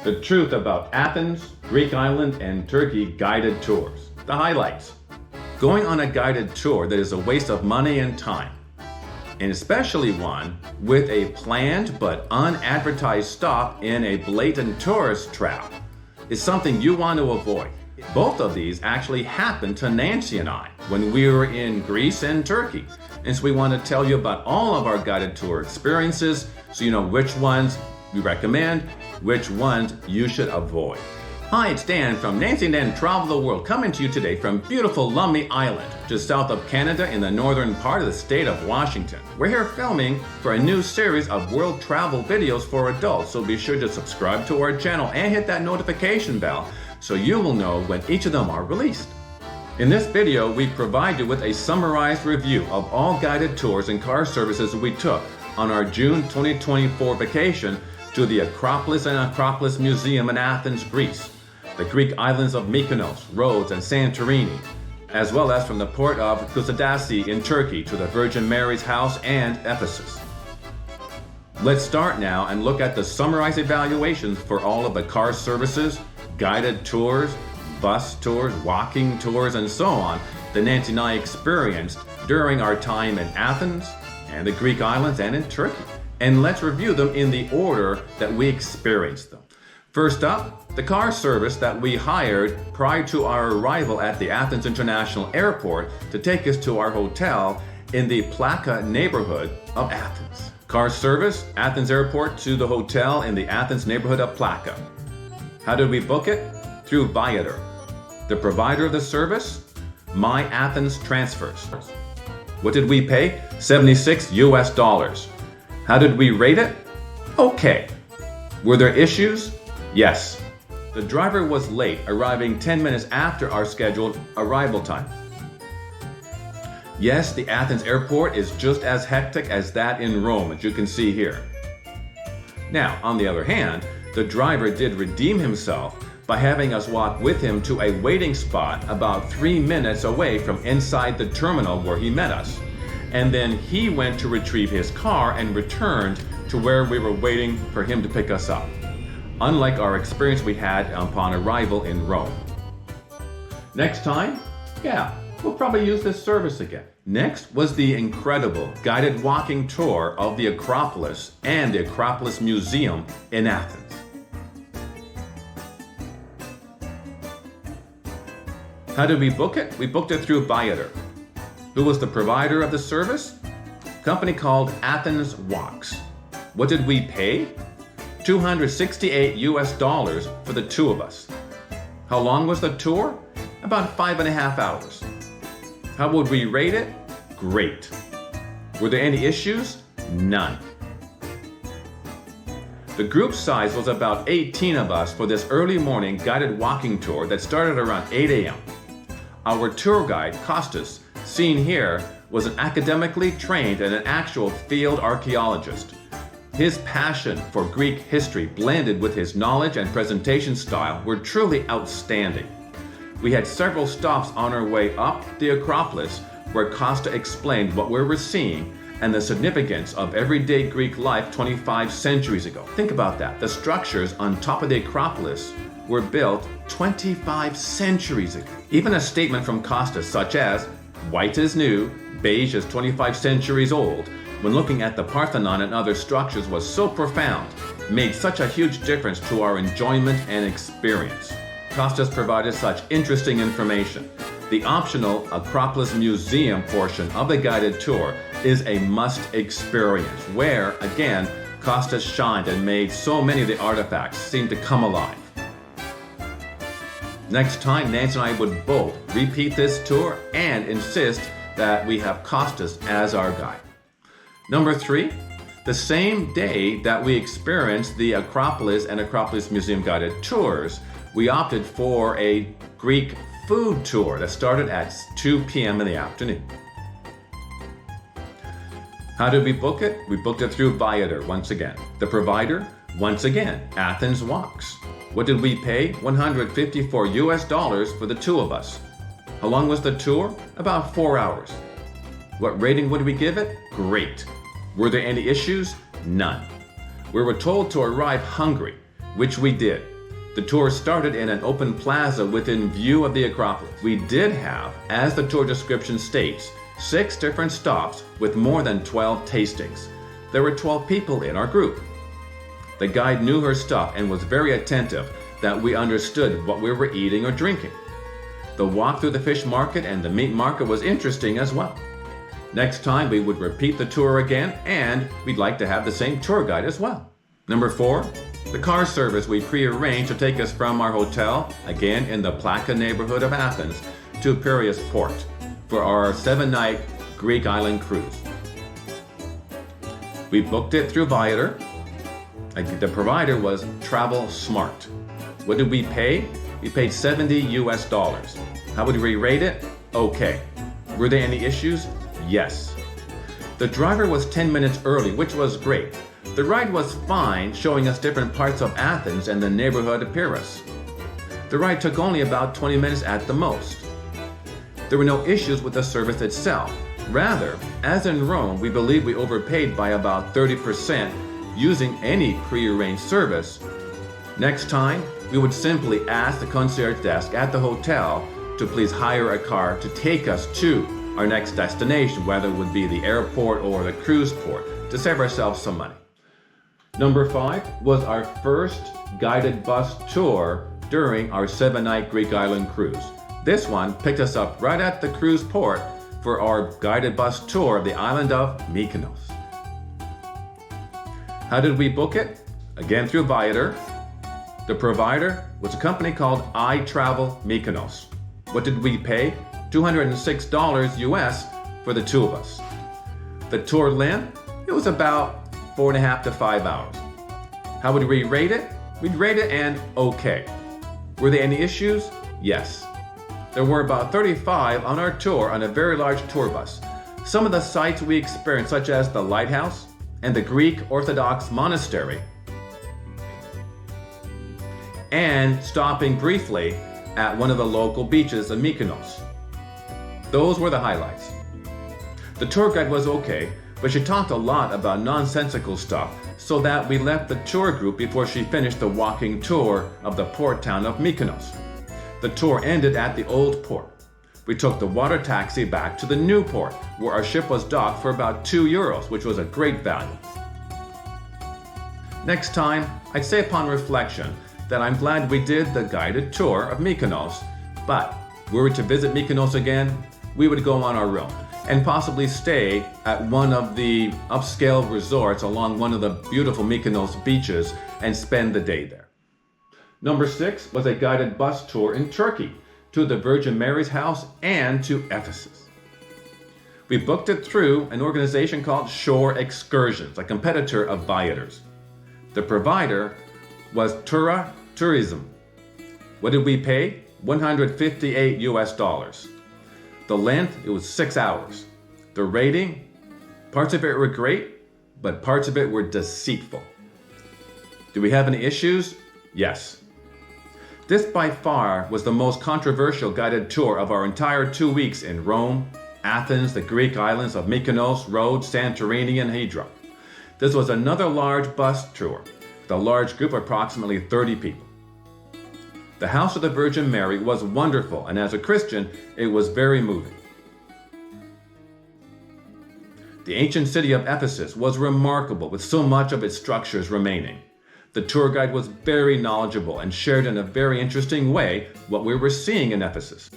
The truth about Athens, Greek island, and Turkey guided tours. The highlights. Going on a guided tour that is a waste of money and time, and especially one with a planned but unadvertised stop in a blatant tourist trap, is something you want to avoid. Both of these actually happened to Nancy and I when we were in Greece and Turkey. And so we want to tell you about all of our guided tour experiences so you know which ones we recommend, which ones you should avoid. Hi, it's Dan from Nancy and Dan Travel the World, coming to you today from beautiful Lummi Island, just south of Canada in the northern part of the state of Washington. We're here filming for a new series of world travel videos for adults, so be sure to subscribe to our channel and hit that notification bell so you will know when each of them are released. In this video, we provide you with a summarized review of all guided tours and car services we took on our June 2024 vacation to the Acropolis and Acropolis Museum in Athens, Greece, the Greek islands of Mykonos, Rhodes, and Santorini, as well as from the port of Kusadasi in Turkey to the Virgin Mary's house and Ephasus. Let's start now and look at the summarized evaluations for all of the car services, guided tours, bus tours, walking tours, and so on that Nancy and I experienced during our time in Athens and the Greek islands and in Turkey. And let's review them in the order that we experienced them. First up, the car service that we hired prior to our arrival at the Athens International Airport to take us to our hotel in the Plaka neighborhood of Athens. Car service, Athens Airport to the hotel in the Athens neighborhood of Plaka. How did we book it? Through Viator. The provider of the service, My Athens Transfers. What did we pay? $76 US. How did we rate it? Okay. Were there issues? Yes. The driver was late, arriving 10 minutes after our scheduled arrival time. Yes, the Athens airport is just as hectic as that in Rome, as you can see here. Now, on the other hand, the driver did redeem himself by having us walk with him to a waiting spot about 3 minutes away from inside the terminal where he met us. And then he went to retrieve his car and returned to where we were waiting for him to pick us up, unlike our experience we had upon arrival in Rome. Next time, we'll probably use this service again. Next was the incredible guided walking tour of the Acropolis and the Acropolis Museum in Athens. How did we book it? We booked it through Viator. Who was the provider of the service? A company called Athens Walks. What did we pay? $268 US for the two of us. How long was the tour? About 5.5 hours. How would we rate it? Great. Were there any issues? None. The group size was about 18 of us for this early morning guided walking tour that started around 8 a.m. Our tour guide, Kostas, seen here, was an academically trained and an actual field archaeologist. His passion for Greek history blended with his knowledge and presentation style were truly outstanding. We had several stops on our way up the Acropolis where Costa explained what we were seeing and the significance of everyday Greek life 25 centuries ago. Think about that. The structures on top of the Acropolis were built 25 centuries ago. Even a statement from Costa such as, white is new, beige is 25 centuries old, when looking at the Parthenon and other structures was so profound, made such a huge difference to our enjoyment and experience. Kostas provided such interesting information. The optional Acropolis Museum portion of the guided tour is a must experience, where, again, Kostas shined and made so many of the artifacts seem to come alive. Next time, Nancy and I would both repeat this tour and insist that we have Kostas as our guide. Number 3, the same day that we experienced the Acropolis and Acropolis Museum guided tours, we opted for a Greek food tour that started at 2 p.m. in the afternoon. How did we book it? We booked it through Viator once again. The provider, once again, Athens Walks. What did we pay? $154 US for the two of us. How long was the tour? About 4 hours. What rating would we give it? Great. Were there any issues? None. We were told to arrive hungry, which we did. The tour started in an open plaza within view of the Acropolis. We did have, as the tour description states, 6 different stops with more than 12 tastings. There were 12 people in our group. The guide knew her stuff and was very attentive that we understood what we were eating or drinking. The walk through the fish market and the meat market was interesting as well. Next time we would repeat the tour again, and we'd like to have the same tour guide as well. Number 4, the car service we pre-arranged to take us from our hotel, again in the Plaka neighborhood of Athens, to Piraeus port for our 7-night Greek island cruise. We booked it through Viator. The provider was Travel Smart. What did we pay? We paid $70. How would we rate it? Okay. Were there any issues? Yes. The driver was 10 minutes early, which was great. The ride was fine, showing us different parts of Athens and the neighborhood of Piraeus. The ride took only about 20 minutes at the most. There were no issues with the service itself. Rather, as in Rome, we believe we overpaid by about 30% using any pre-arranged service. Next time, we would simply ask the concierge desk at the hotel to please hire a car to take us to our next destination, whether it would be the airport or the cruise port, to save ourselves some money. Number 5 was our first guided bus tour during our 7-night Greek island cruise. This one picked us up right at the cruise port for our guided bus tour of the island of Mykonos. How did we book it? Again through Viator. The provider was a company called I Travel Mykonos. What did we pay? $206 US for the 2 of us. The tour length, it was about 4.5 to 5 hours. How would we rate it? We'd rate it an okay. Were there any issues? Yes. There were about 35 on our tour on a very large tour bus. Some of the sites we experienced, such as the lighthouse and the Greek Orthodox monastery, and stopping briefly at one of the local beaches of Mykonos. Those were the highlights. The tour guide was okay, but she talked a lot about nonsensical stuff, so that we left the tour group before she finished the walking tour of the port town of Mykonos. The tour ended at the old port. We took the water taxi back to the new port, where our ship was docked for about €2, which was a great value. Next time, I'd say upon reflection that I'm glad we did the guided tour of Mykonos, but were we to visit Mykonos again, we would go on our own and possibly stay at one of the upscale resorts along one of the beautiful Mykonos beaches and spend the day there. Number 6 was a guided bus tour in Turkey to the Virgin Mary's house and to Ephesus. We booked it through an organization called Shore Excursions, a competitor of Viator's. The provider was Tura Tourism. What did we pay? $158. The length, it was 6 hours. The rating, parts of it were great, but parts of it were deceitful. Did we have any issues? Yes. This by far was the most controversial guided tour of our entire 2 weeks in Rome, Athens, the Greek islands of Mykonos, Rhodes, Santorini, and Hydra. This was another large bus tour with a large group of approximately 30 people. The House of the Virgin Mary was wonderful, and as a Christian, it was very moving. The ancient city of Ephesus was remarkable, with so much of its structures remaining. The tour guide was very knowledgeable and shared in a very interesting way what we were seeing in Ephesus.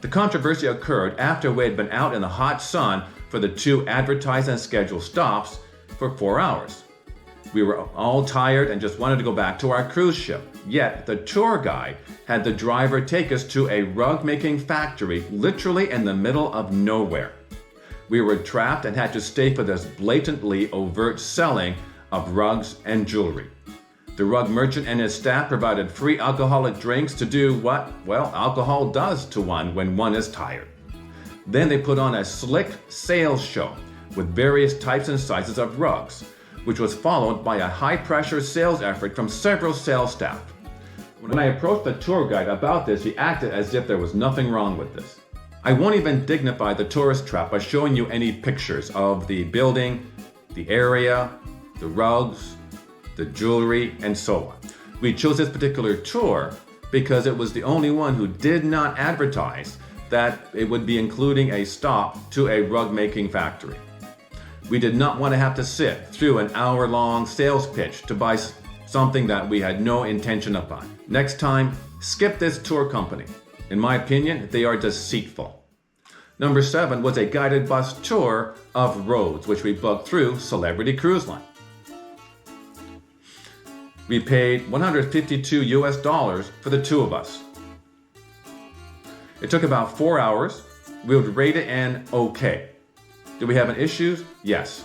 The controversy occurred after we had been out in the hot sun for the 2 advertised and scheduled stops for 4 hours. We were all tired and just wanted to go back to our cruise ship. Yet the tour guide had the driver take us to a rug-making factory literally in the middle of nowhere. We were trapped and had to stay for this blatantly overt selling of rugs and jewelry. The rug merchant and his staff provided free alcoholic drinks to do what, well, alcohol does to one when one is tired. Then they put on a slick sales show with various types and sizes of rugs, which was followed by a high-pressure sales effort from several sales staff. When I approached the tour guide about this, he acted as if there was nothing wrong with this. I won't even dignify the tourist trap by showing you any pictures of the building, the area, the rugs, the jewelry, and so on. We chose this particular tour because it was the only one who did not advertise that it would be including a stop to a rug making factory. We did not want to have to sit through an hour-long sales pitch to buy something that we had no intention of buying. Next time, skip this tour company. In my opinion, they are deceitful. Number 7 was a guided bus tour of Rhodes, which we booked through Celebrity Cruise Line. We paid $152 for the two of us. It took about 4 hours. We would rate it an okay. Did we have any issues? Yes.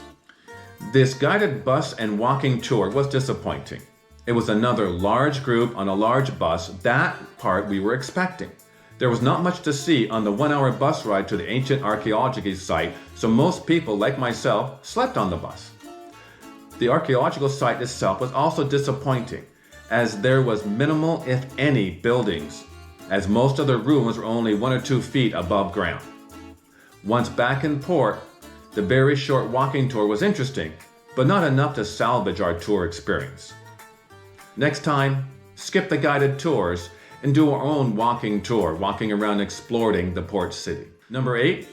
This guided bus and walking tour was disappointing. It was another large group on a large bus. That part we were expecting. There was not much to see on the 1-hour bus ride to the ancient archaeological site, so most people, like myself, slept on the bus. The archaeological site itself was also disappointing, as there was minimal, if any, buildings, as most of the rooms were only 1 or 2 feet above ground. Once back in port, the very short walking tour was interesting, but not enough to salvage our tour experience. Next time, skip the guided tours and do our own walking tour, walking around exploring the port city. Number 8,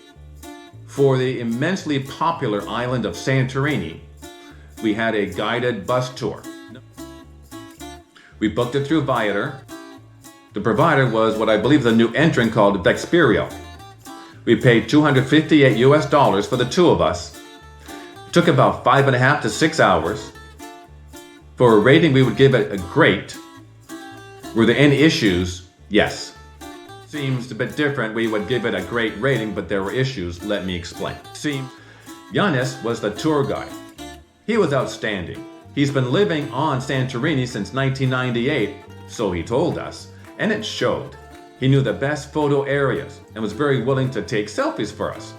for the immensely popular island of Santorini, we had a guided bus tour. We booked it through Viator. The provider was what I believe is a new entrant called Vexperio. We paid $258 for the two of us. It took about 5.5 to 6 hours. For a rating, we would give it a great. Were there any issues? Yes. Seems a bit different. We would give it a great rating, but there were issues. Let me explain. See, Yanis was the tour guide. He was outstanding. He's been living on Santorini since 1998, so he told us, and it showed. He knew the best photo areas and was very willing to take selfies for us.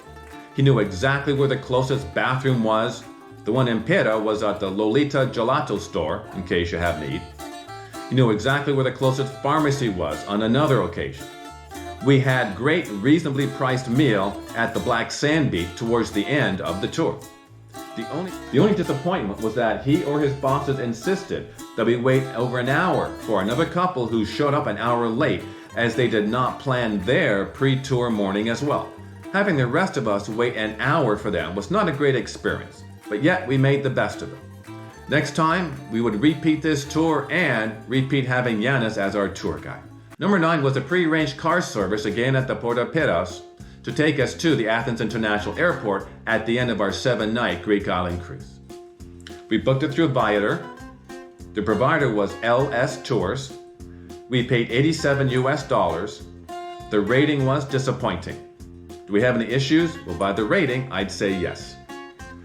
He knew exactly where the closest bathroom was. The one in Pera was at the Lolita Gelato store, in case you have need. He knew exactly where the closest pharmacy was on another occasion. We had great, reasonably priced meal at the Black Sand Beach towards the end of the tour. The only disappointment was that he or his bosses insisted that we wait over an hour for another couple who showed up an hour late, as they did not plan their pre-tour morning as well. Having the rest of us wait an hour for them was not a great experience, but yet we made the best of it. Next time, we would repeat this tour and repeat having Yanis as our tour guide. Number 9 was a pre-arranged car service again at the Port of Pylos to take us to the Athens International Airport at the end of our 7-night Greek island cruise. We booked it through Viator. The provider was LS Tours. We paid $87. The rating was disappointing. Do we have any issues? Well, by the rating, I'd say yes.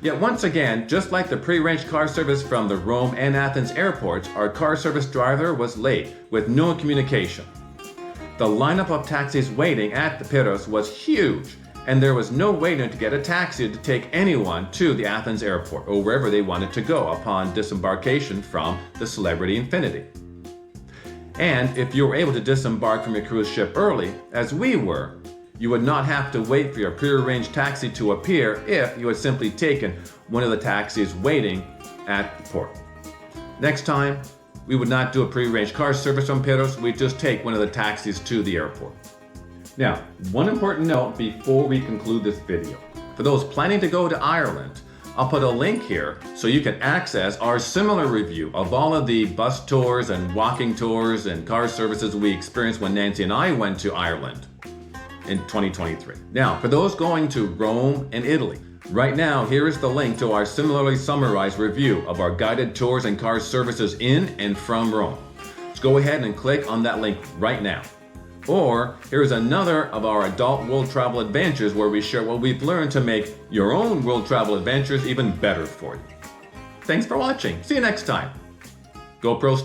Yet once again, just like the pre-arranged car service from the Rome and Athens airports, our car service driver was late with no communication. The lineup of taxis waiting at the Pylos was huge, and there was no waiting to get a taxi to take anyone to the Athens airport or wherever they wanted to go upon disembarkation from the Celebrity Infinity. And if you were able to disembark from your cruise ship early, as we were, you would not have to wait for your pre-arranged taxi to appear if you had simply taken one of the taxis waiting at the port. Next time, we would not do a pre-arranged car service from Pylos, we'd just take one of the taxis to the airport. Now, one important note before we conclude this video. For those planning to go to Ireland, I'll put a link here so you can access our similar review of all of the bus tours and walking tours and car services we experienced when Nancy and I went to Ireland in 2023. Now, for those going to Rome and Italy, right now, here is the link to our similarly summarized review of our guided tours and car services in and from Rome. Just go ahead and click on that link right now. Or here's another of our adult world travel adventures where we share what we've learned to make your own world travel adventures even better for you. Thanks for watching. See you next time. GoPro